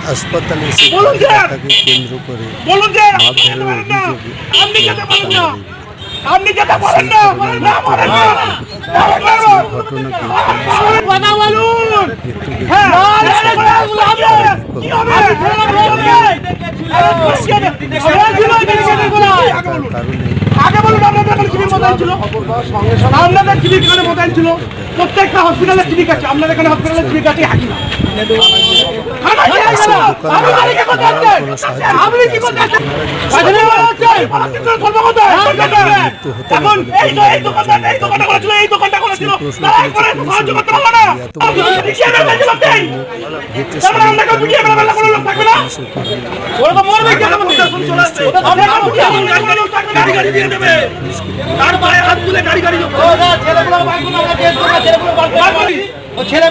হাসপাতালে শিক্ষাকে কেন্দ্র করে প্রত্যেকটা হসপিটালে ক্লিনিক আছে, আপনাদের এখানে হসপিটালে ক্লিনিক আছে হাকি না। ছেলে